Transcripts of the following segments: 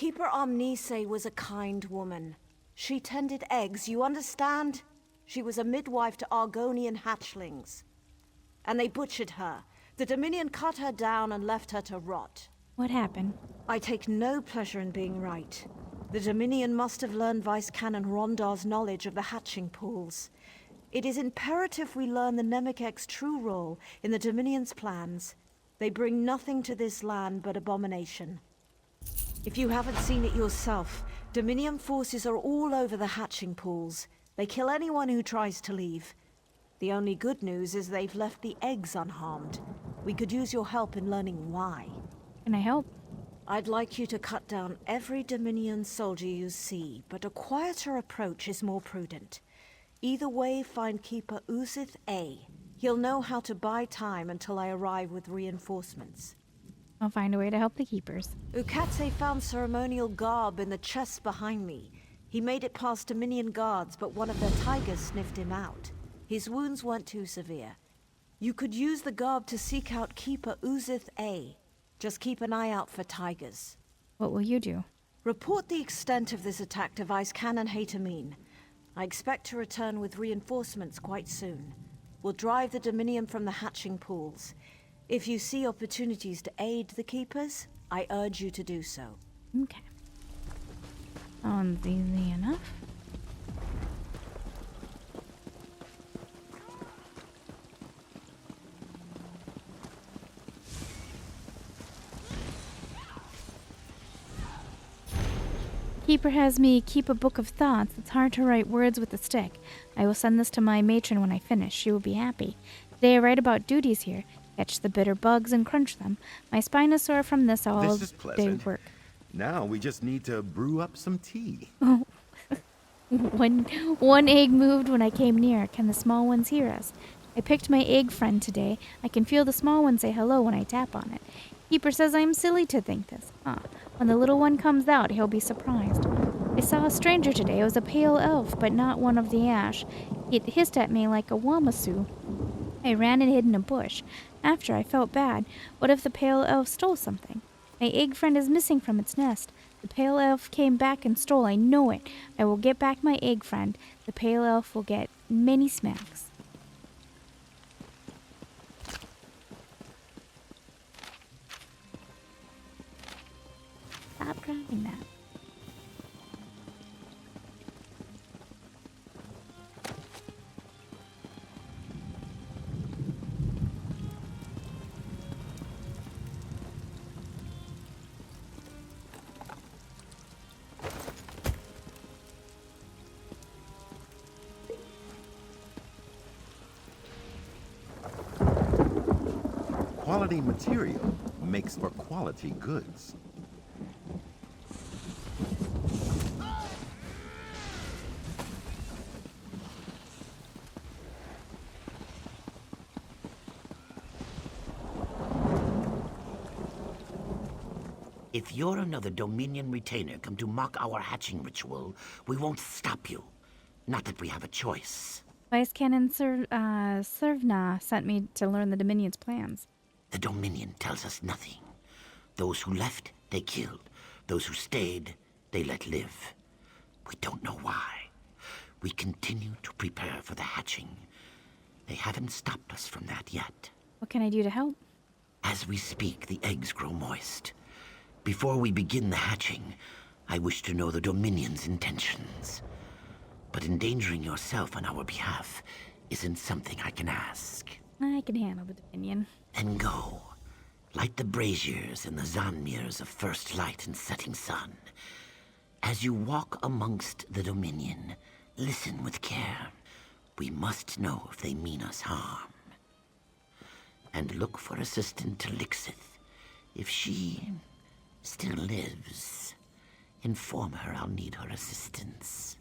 Keeper Omnise was a kind woman. She tended eggs, you understand? She was a midwife to Argonian hatchlings. And they butchered her. The Dominion cut her down and left her to rot. What happened? I take no pleasure in being right. The Dominion must have learned Vice Canon Rondar's knowledge of the hatching pools. It is imperative we learn the Nemekek's true role in the Dominion's plans. They bring nothing to this land but abomination. If you haven't seen it yourself, Dominion forces are all over the hatching pools. They kill anyone who tries to leave. The only good news is they've left the eggs unharmed. We could use your help in learning why. Can I help? I'd like you to cut down every Dominion soldier you see, but a quieter approach is more prudent. Either way, find Keeper Uzith A. He'll know how to buy time until I arrive with reinforcements. I'll find a way to help the keepers. Ukatse found ceremonial garb in the chest behind me. He made it past Dominion guards, but one of their tigers sniffed him out. His wounds weren't too severe. You could use the garb to seek out Keeper Uzith A. Just keep an eye out for tigers. What will you do? Report the extent of this attack to Vice Canon Haytamine. I expect to return with reinforcements quite soon. We'll drive the Dominion from the hatching pools. If you see opportunities to aid the keepers, I urge you to do so. Okay. Sounds easy enough. Keeper has me keep a book of thoughts. It's hard to write words with a stick. I will send this to my matron when I finish. She will be happy. Today I write about duties here. Catch the bitter bugs and crunch them. My spine is sore from this all This is day pleasant. work. Now we just need to brew up some tea. Oh. One egg moved when I came near. Can the small ones hear us? I picked my egg friend today. I can feel the small one say hello when I tap on it. Keeper says I'm silly to think this. When the little one comes out, he'll be surprised. I saw a stranger today. It was a pale elf, but not one of the ash. It hissed at me like a wamasu. I ran and hid in a bush. After, I felt bad. What if the pale elf stole something? My egg friend is missing from its nest. The pale elf came back and stole. I know it. I will get back my egg friend. The pale elf will get many smacks. Stop grabbing that. Quality material makes for quality goods. If you're another Dominion retainer come to mock our hatching ritual, we won't stop you. Not that we have a choice. Vice Canon Servna sent me to learn the Dominion's plans. The Dominion tells us nothing. Those who left, they killed. Those who stayed, they let live. We don't know why. We continue to prepare for the hatching. They haven't stopped us from that yet. What can I do to help? As we speak, the eggs grow moist. Before we begin the hatching, I wish to know the Dominion's intentions. But endangering yourself on our behalf isn't something I can ask. I can handle the Dominion. Then go. Light the braziers and the Zanmirs of first light and setting sun. As you walk amongst the Dominion, listen with care. We must know if they mean us harm. And look for Assistant Lixith. If she still lives, inform her I'll need her assistance.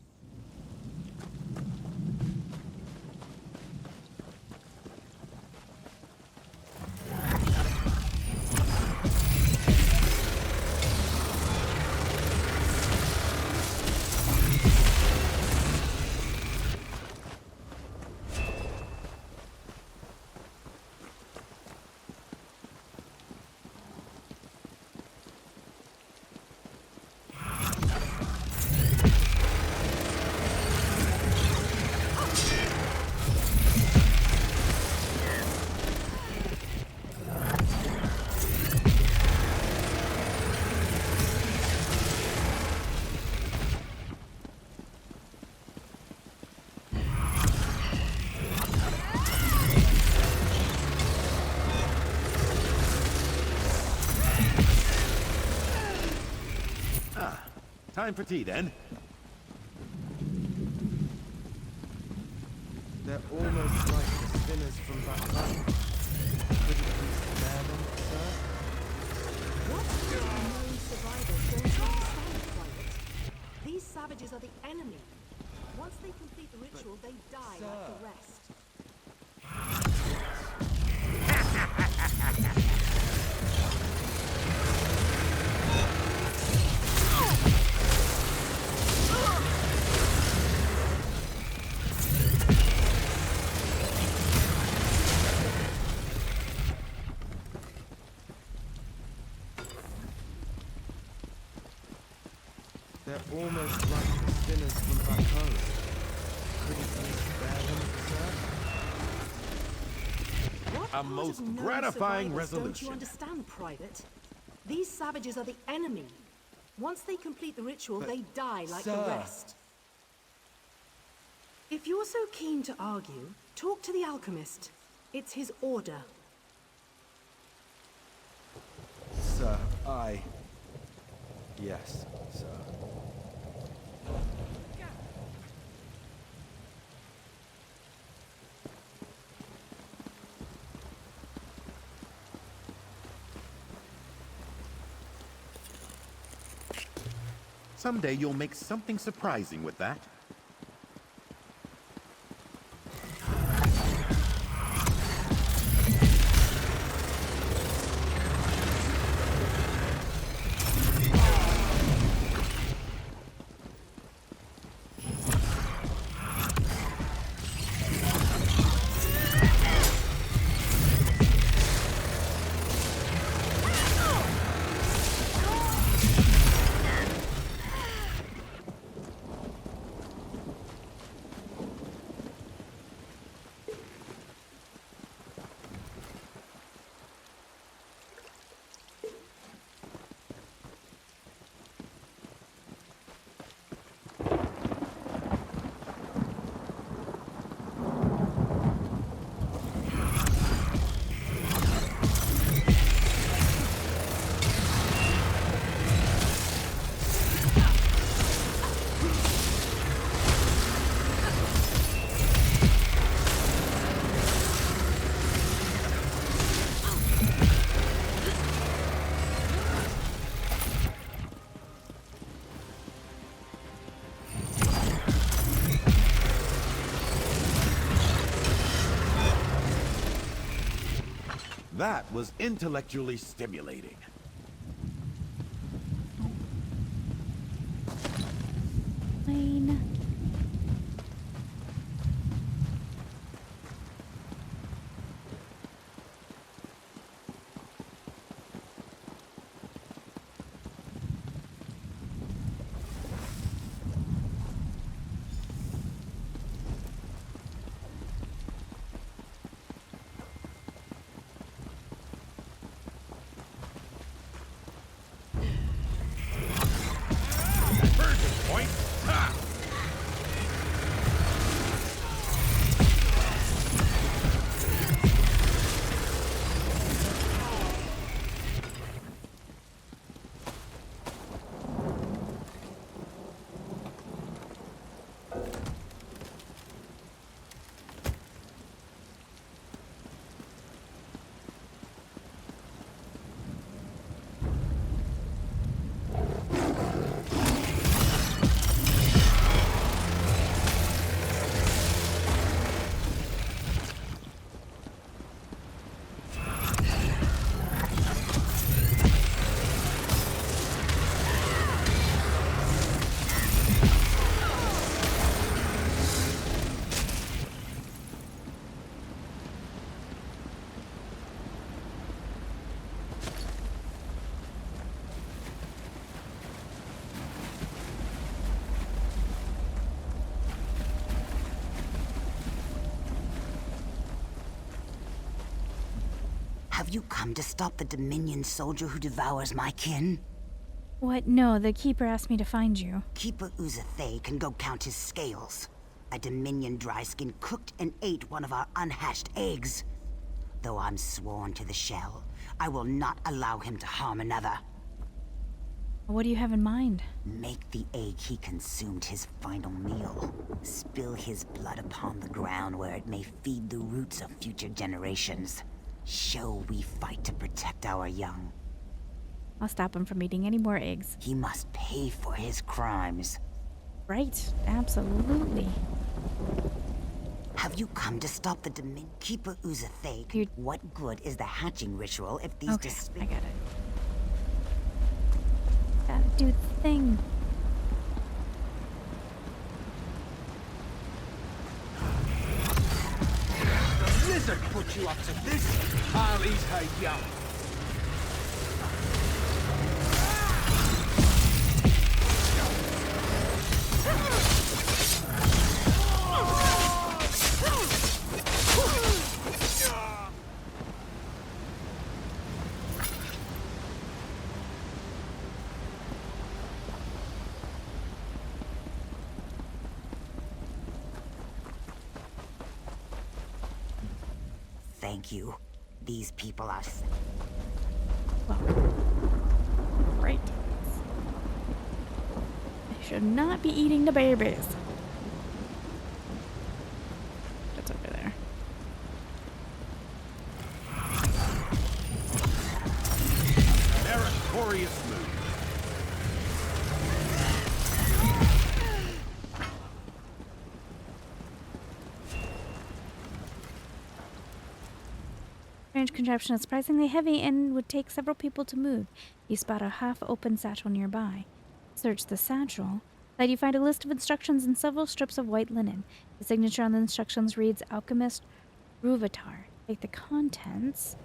Time for tea, then. They're almost like the spinners from back home. Couldn't you spare them, sir? What unknown survivors don't understand, Private? These savages are the enemy. Once they complete the ritual, they die like the rest. They're almost like the spinners from back home. Couldn't you spare them, sir? What A part most of known gratifying survivors Don't resolution. you understand, Private? These savages are the enemy. Once they complete the ritual, they die like the sir. rest. If you're so keen to argue, talk to the alchemist. It's his order. Sir, Yes, sir. Someday you'll make something surprising with that. That was intellectually stimulating. Fine. Have you come to stop the Dominion soldier who devours my kin? What? No, the Keeper asked me to find you. Keeper Uzathay can go count his scales. A Dominion dryskin cooked and ate one of our unhatched eggs. Though I'm sworn to the shell, I will not allow him to harm another. What do you have in mind? Make the egg he consumed his final meal. Spill his blood upon the ground where it may feed the roots of future generations. Show we fight to protect our young. I'll stop him from eating any more eggs. He must pay for his crimes. Right, absolutely. Have you come to stop the Keeper Uzathake? What good is the hatching ritual if these Okay, I got it. Gotta do the thing. The lizard put you up to this? I'll eat her young. Thank you. These people are... Well, right. I should not be eating the babies. That's over there. Meritorious move. Strange contraption is surprisingly heavy and would take several people to move. You spot a half-open satchel nearby. Search the satchel. Inside you find a list of instructions and several strips of white linen. The signature on the instructions reads Alchemist Ruvatar. Take the contents.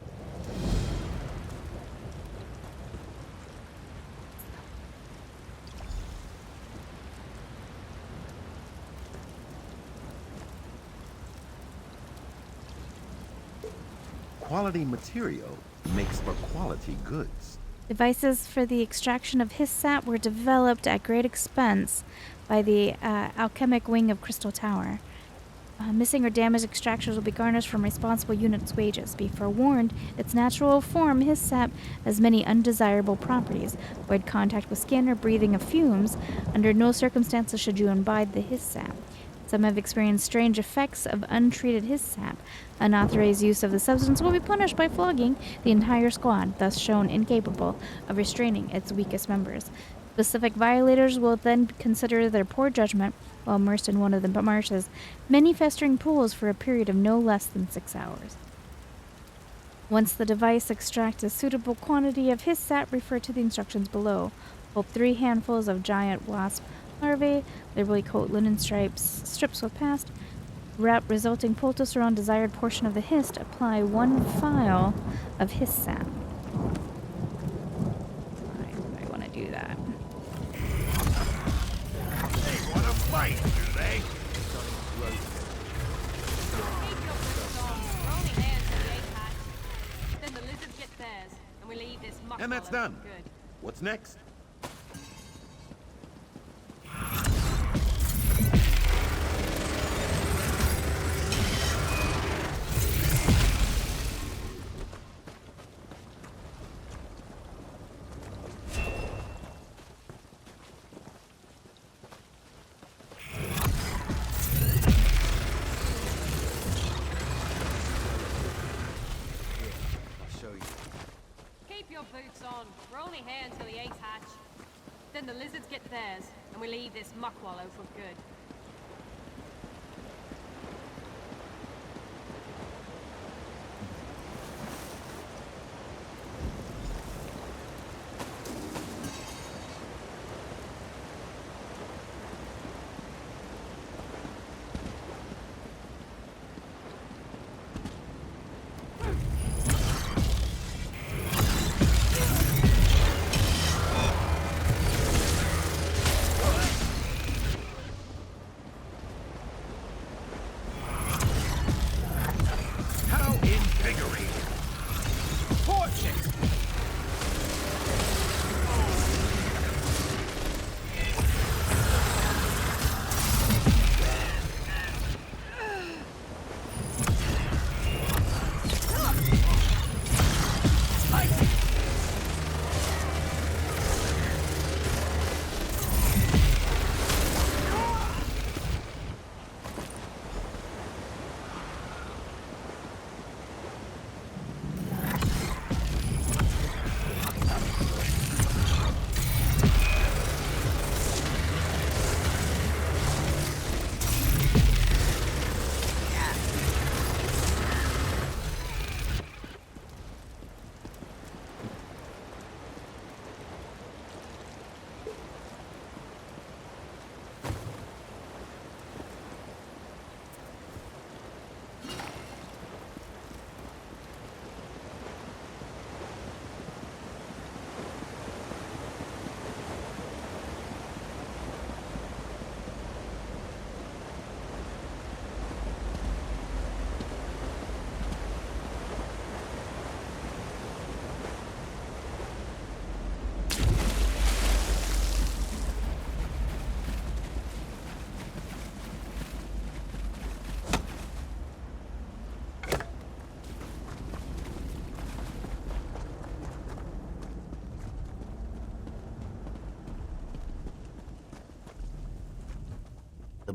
Quality material makes for quality goods. Devices for the extraction of his sap were developed at great expense by the alchemic wing of Crystal Tower. Missing or damaged extractions will be garnished from responsible unit's wages. Be forewarned, its natural form, his sap, has many undesirable properties. Avoid contact with skin or breathing of fumes. Under no circumstances should you imbibe the his sap. Some have experienced strange effects of untreated his sap. Unauthorized use of the substance will be punished by flogging the entire squad, thus shown incapable of restraining its weakest members. Specific violators will then consider their poor judgment while immersed in one of the marshes, many festering pools for a period of no less than 6 hours. Once the device extracts a suitable quantity of his sap, refer to the instructions below. Hold 3 handfuls of giant wasp larvae, liberally coat linen strips with past. Wrap resulting poultice around desired portion of the hist. Apply 1 phial of his sap. I want to do that. They want to fight, do they? Keep your boots on. We're only there until the egg hatch. Then the lizards get theirs, and we leave this muck And that's wallow done. for good. What's next? Keep your boots on. We're only here until the eggs hatch. Then the lizards get theirs, and we leave this muck wallow for good.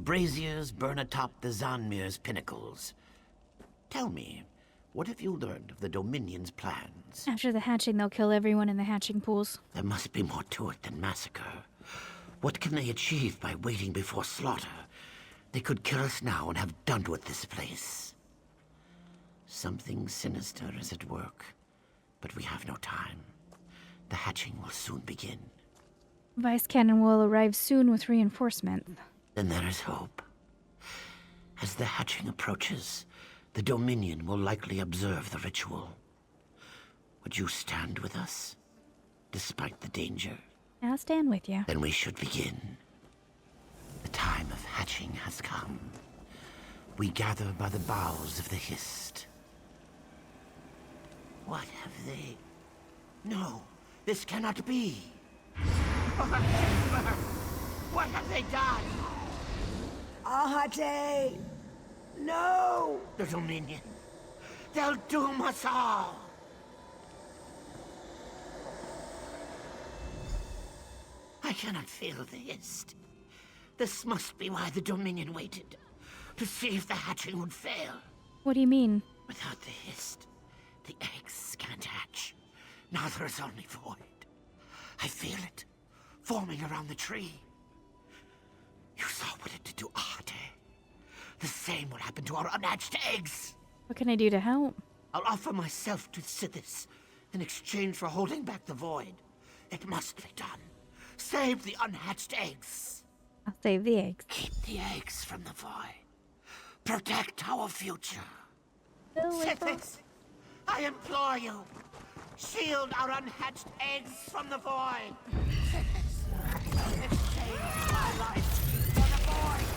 braziers burn atop the Zanmir's pinnacles. Tell me, what have you learned of the Dominion's plans? After the hatching, they'll kill everyone in the hatching pools. There must be more to it than massacre. What can they achieve by waiting before slaughter? They could kill us now and have done with this place. Something sinister is at work, but we have no time. The hatching will soon begin. Vice Cannon will arrive soon with reinforcements. Then there is hope. As the hatching approaches, the Dominion will likely observe the ritual. Would you stand with us, despite the danger? I'll stand with you. Then we should begin. The time of hatching has come. We gather by the boughs of the Hist. What have they... No, this cannot be. What have they done? Ahate! No! The Dominion. They'll doom us all. I cannot feel the Hist. This must be why the Dominion waited. To see if the hatching would fail. What do you mean? Without the Hist, the eggs can't hatch. Now there is only void. I feel it, forming around the tree. You saw what it did to Ahate. The same will happen to our unhatched eggs. What can I do to help? I'll offer myself to Sithis in exchange for holding back the void. It must be done. Save the unhatched eggs. I'll save the eggs. Keep the eggs from the void. Protect our future. Sithis, I implore you. Shield our unhatched eggs from the void. Exchange my life for the void.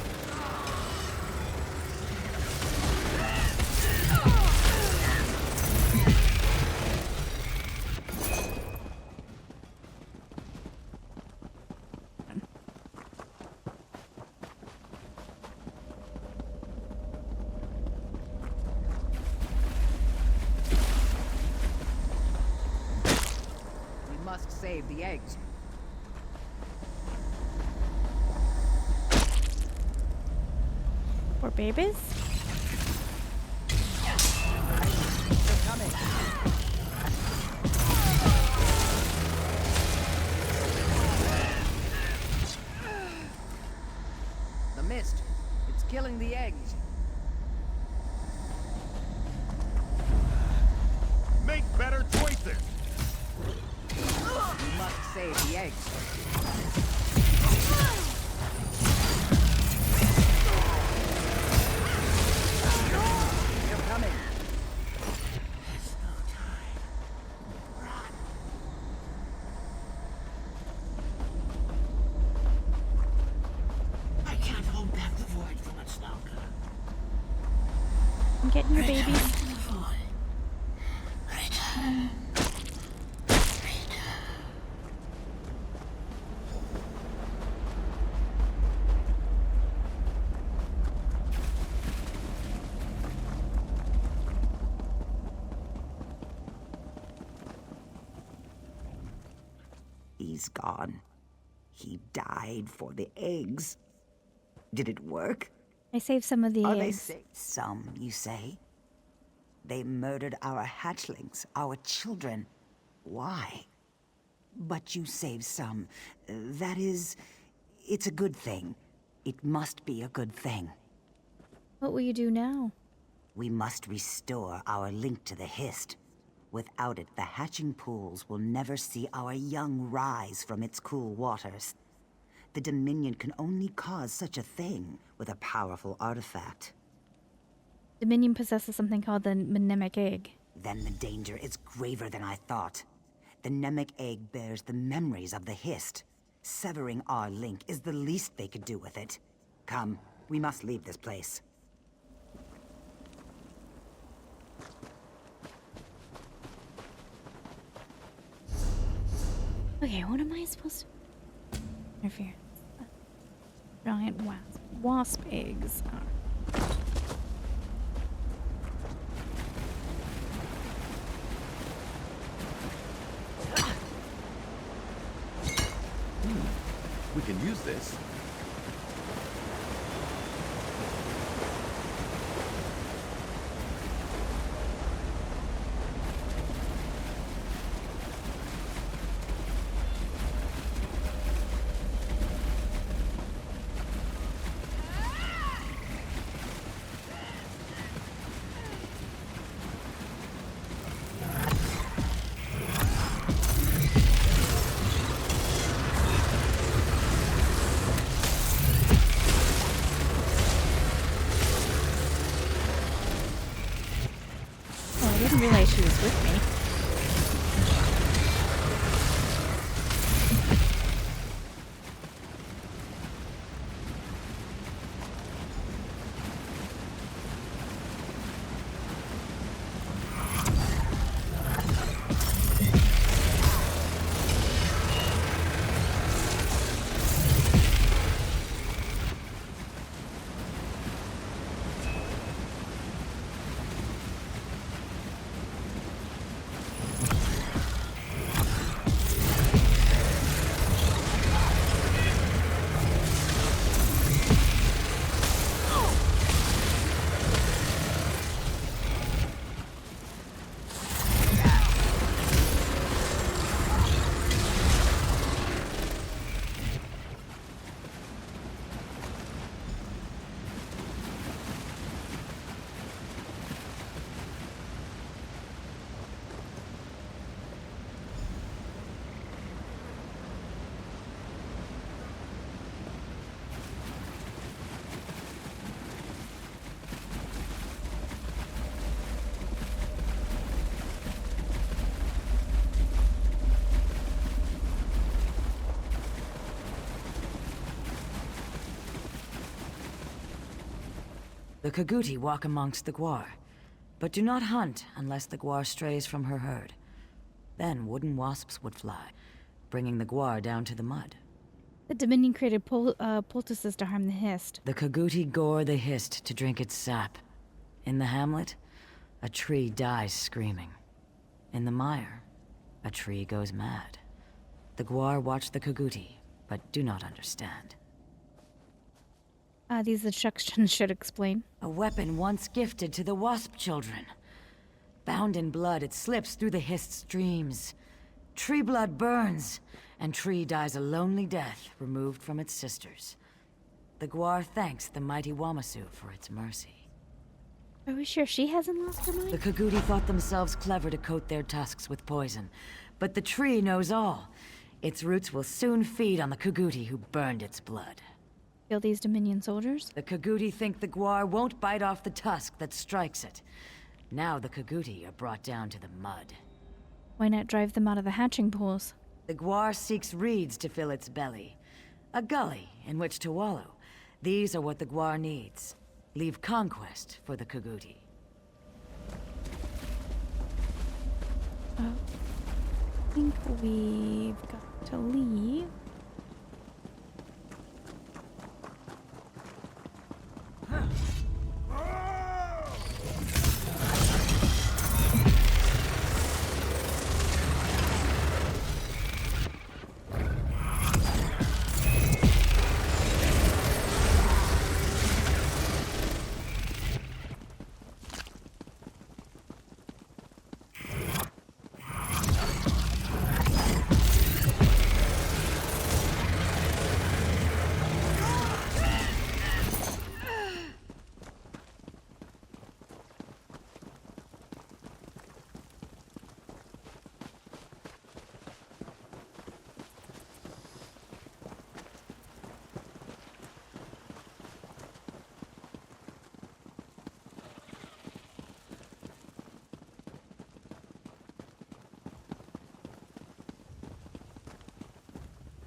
We must save the eggs. Or babies? They're coming. The mist. It's killing the eggs. Make better choices! We must save the eggs. They're coming. There's no time. Run. I can't hold back the void for much longer. I'm getting your Return babies. to the void. Return. He's gone. He died for the eggs. Did it work? I saved some of the Are they eggs. safe? Some, you say? They murdered our hatchlings, our children. Why? But you saved some. That is... it's a good thing. It must be a good thing. What will you do now? We must restore our link to the Hist. Without it, the hatching pools will never see our young rise from its cool waters. The Dominion can only cause such a thing with a powerful artifact. Dominion possesses something called the mnemic egg. Then the danger is graver than I thought. The mnemic egg bears the memories of the Hist. Severing our link is the least they could do with it. Come, we must leave this place. Okay, what am I supposed to... Interfere. Giant wasp. Wasp eggs. We can use this. with me. The Kaguti walk amongst the Gwar, but do not hunt unless the Gwar strays from her herd. Then wooden wasps would fly, bringing the Gwar down to the mud. The Dominion created poultices to harm the Hist. The Kaguti gore the Hist to drink its sap. In the hamlet, a tree dies screaming. In the mire, a tree goes mad. The Gwar watch the Kaguti, but do not understand. These instructions should explain. A weapon once gifted to the Wasp children. Bound in blood, it slips through the Hist's dreams. Tree blood burns, and Tree dies a lonely death removed from its sisters. The Gwar thanks the mighty Wamasu for its mercy. Are we sure she hasn't lost her mind? The Kaguti thought themselves clever to coat their tusks with poison, but the tree knows all. Its roots will soon feed on the Kaguti who burned its blood. Kill these Dominion soldiers? The Kaguti think the Gwar won't bite off the tusk that strikes it. Now the Kaguti are brought down to the mud. Why not drive them out of the hatching pools? The Gwar seeks reeds to fill its belly. A gully in which to wallow. These are what the Gwar needs. Leave conquest for the Kaguti. I think we've got to leave.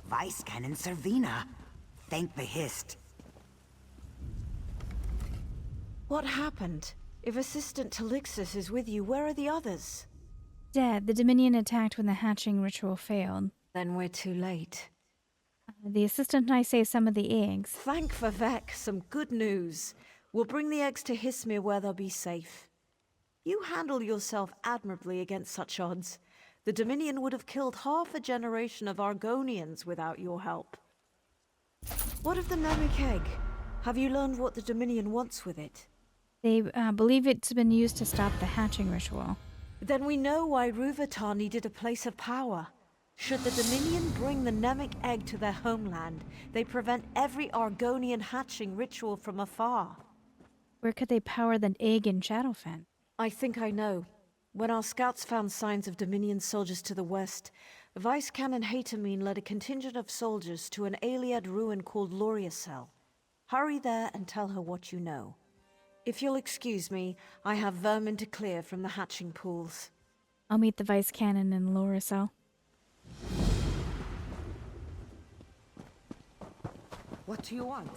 Vice Cannon Servina. Thank the Hist. What happened? If Assistant Talixis is with you, where are the others? Dead. The Dominion attacked when the hatching ritual failed. Then we're too late. The assistant and I saved some of the eggs. Thank Vivek, some good news. We'll bring the eggs to Hismir where they'll be safe. You handle yourself admirably against such odds. The Dominion would have killed half a generation of Argonians without your help. What of the Namek egg? Have you learned what the Dominion wants with it? They believe it's been used to stop the hatching ritual. Then we know why Ruvatar needed a place of power. Should the Dominion bring the Namek egg to their homeland, they prevent every Argonian hatching ritual from afar. Where could they power the egg in Shadowfen? I think I know. When our scouts found signs of Dominion soldiers to the west, Vice Canon Hatamine led a contingent of soldiers to an Aliad ruin called Loriacel. Hurry there and tell her what you know. If you'll excuse me, I have vermin to clear from the hatching pools. I'll meet the Vice Canon in Lore cell. What do you want?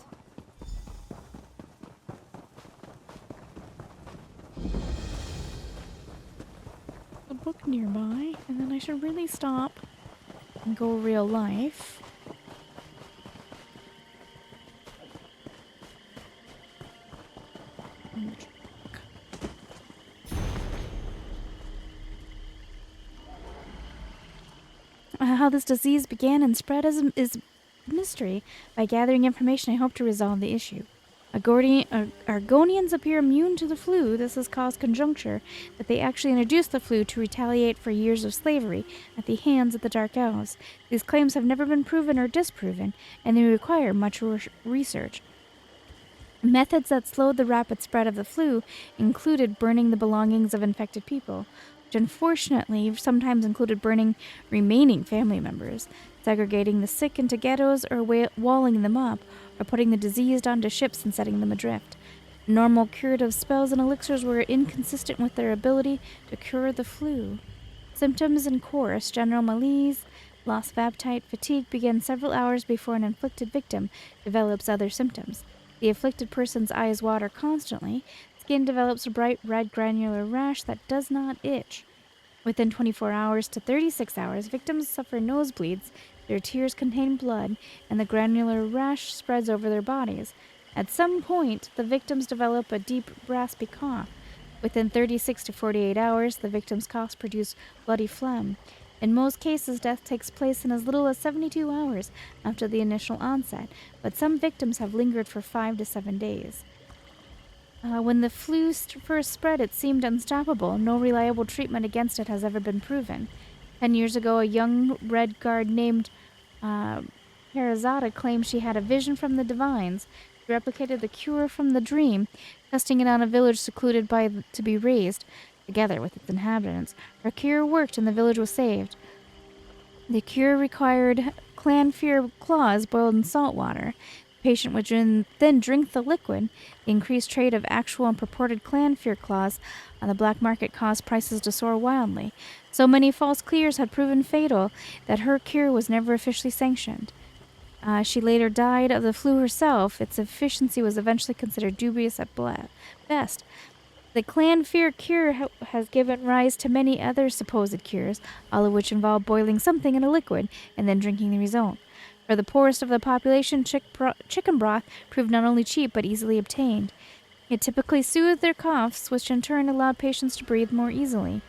A book nearby, and then I should really stop and go real life. How this disease began and spread is mystery. By gathering information, I hope to resolve the issue. Argonians appear immune to the flu. This has caused conjecture that they actually introduced the flu to retaliate for years of slavery at the hands of the Dark Elves. These claims have never been proven or disproven, and they require much research. Methods that slowed the rapid spread of the flu included burning the belongings of infected people, which unfortunately sometimes included burning remaining family members, segregating the sick into ghettos or walling them up, or putting the diseased onto ships and setting them adrift. Normal curative spells and elixirs were inconsistent with their ability to cure the flu. Symptoms in course: general malaise, loss of appetite, fatigue begin several hours before an inflicted victim develops other symptoms. The afflicted person's eyes water constantly. Skin develops a bright red granular rash that does not itch. Within 24 hours to 36 hours, victims suffer nosebleeds, their tears contain blood, and the granular rash spreads over their bodies. At some point, the victims develop a deep, raspy cough. Within 36 to 48 hours, the victim's coughs produce bloody phlegm. In most cases, death takes place in as little as 72 hours after the initial onset, but some victims have lingered for 5 to 7 days. When the flu first spread, it seemed unstoppable. No reliable treatment against it has ever been proven. 10 years ago, a young Red Guard named Perazada claimed she had a vision from the divines. She replicated the cure from the dream, testing it on a village secluded to be raised, together with its inhabitants. Her cure worked and the village was saved. The cure required clanfear claws boiled in salt water. The patient would then drink the liquid. The increased trade of actual and purported clanfear claws on the black market caused prices to soar wildly. So many false cures had proven fatal that her cure was never officially sanctioned. She later died of the flu herself. Its efficiency was eventually considered dubious at best. The clanfear cure has given rise to many other supposed cures, all of which involve boiling something in a liquid and then drinking the result. For the poorest of the population, chicken broth proved not only cheap but easily obtained. It typically soothed their coughs, which in turn allowed patients to breathe more easily.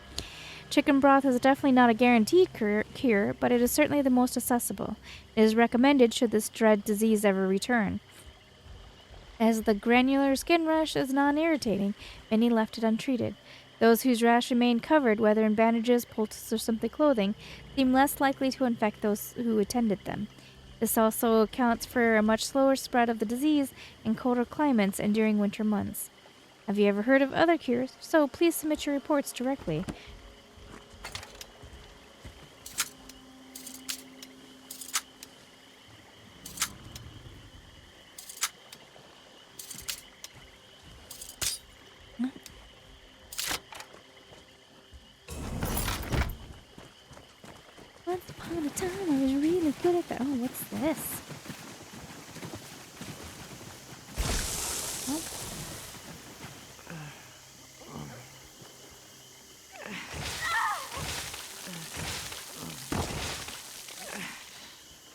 Chicken broth is definitely not a guaranteed cure, but it is certainly the most accessible. It is recommended should this dread disease ever return. As the granular skin rash is non-irritating, many left it untreated. Those whose rash remained covered, whether in bandages, poultices, or simply clothing, seem less likely to infect those who attended them. This also accounts for a much slower spread of the disease in colder climates and during winter months. Have you ever heard of other cures? So please submit your reports directly. Once upon a time, I was really good at that. Oh, what's this? Oh.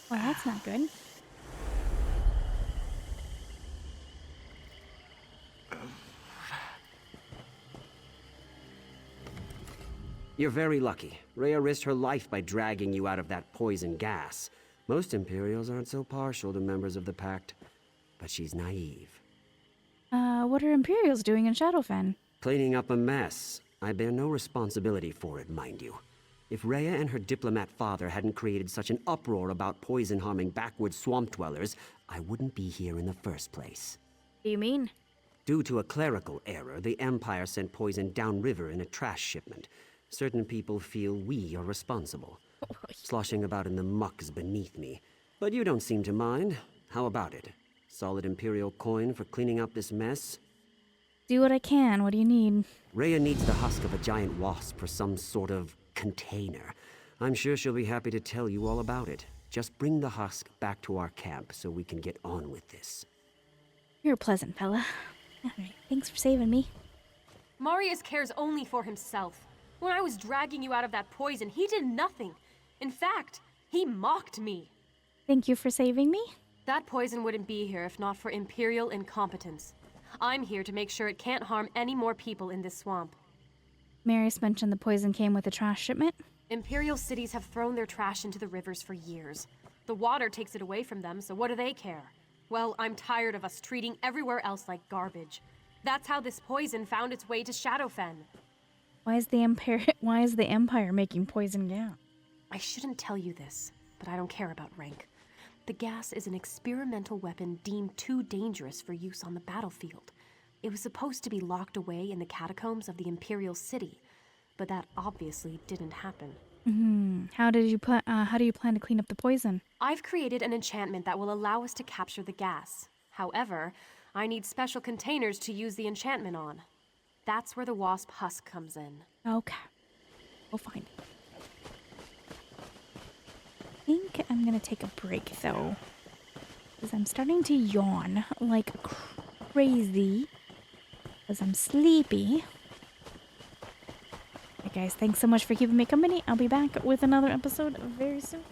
Well, that's not good. You're very lucky. Rhea risked her life by dragging you out of that poison gas. Most Imperials aren't so partial to members of the Pact. But she's naive. What are Imperials doing in Shadowfen? Cleaning up a mess. I bear no responsibility for it, mind you. If Rhea and her diplomat father hadn't created such an uproar about poison harming backwoods swamp dwellers, I wouldn't be here in the first place. What do you mean? Due to a clerical error, the Empire sent poison downriver in a trash shipment. Certain people feel we are responsible. Sloshing about in the muck is beneath me. But you don't seem to mind. How about it? Solid Imperial coin for cleaning up this mess? Do what I can. What do you need? Rhea needs the husk of a giant wasp for some sort of container. I'm sure she'll be happy to tell you all about it. Just bring the husk back to our camp so we can get on with this. You're a pleasant fella. Alright, thanks for saving me. Marius cares only for himself. When I was dragging you out of that poison, he did nothing. In fact, he mocked me. Thank you for saving me. That poison wouldn't be here if not for Imperial incompetence. I'm here to make sure it can't harm any more people in this swamp. Marius mentioned the poison came with a trash shipment. Imperial cities have thrown their trash into the rivers for years. The water takes it away from them, so what do they care? Well, I'm tired of us treating everywhere else like garbage. That's how this poison found its way to Shadowfen. Why is the Empire making poison gas? I shouldn't tell you this, but I don't care about rank. The gas is an experimental weapon deemed too dangerous for use on the battlefield. It was supposed to be locked away in the catacombs of the Imperial city, but that obviously didn't happen. How do you plan to clean up the poison? I've created an enchantment that will allow us to capture the gas. However, I need special containers to use the enchantment on. That's where the wasp husk comes in. Okay. We'll find it. I think I'm gonna take a break though, because I'm starting to yawn like crazy, because I'm sleepy. Hey guys, thanks so much for keeping me company. I'll be back with another episode very soon.